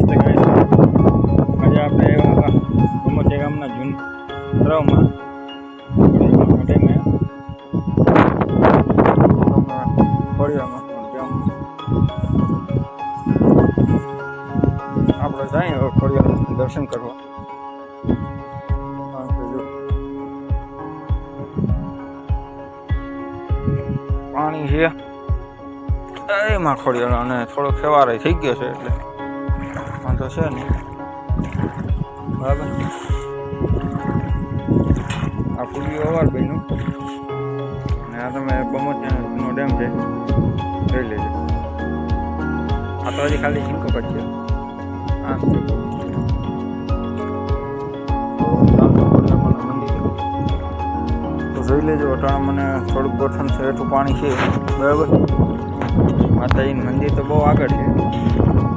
નમસ્તે ગાઈસ, આજે આપણે એવા ગમોચે ગામના જૂન તળાવમાં ટાઈમે આપણે જઈએ ખોડિયાર દર્શન કરવા. પાણી છે એમાં ખોડિયાર અને થોડો ખેવારો થઈ ગયો છે એટલે વાંધો છે નહીં. બરાબર, આ પુલિયો અવાર બન્યું અને આ તમે ગમોચેનો ડેમ છે જોઈ લેજો. આ તો હજી ખાલી સિંકો જ છે. તો જોઈ લેજો. અટાણા મને થોડુંક ગોઠણ છે, એટલું પાણી છે. બરાબર, માતાજીનું મંદિર તો બહુ આગળ છે.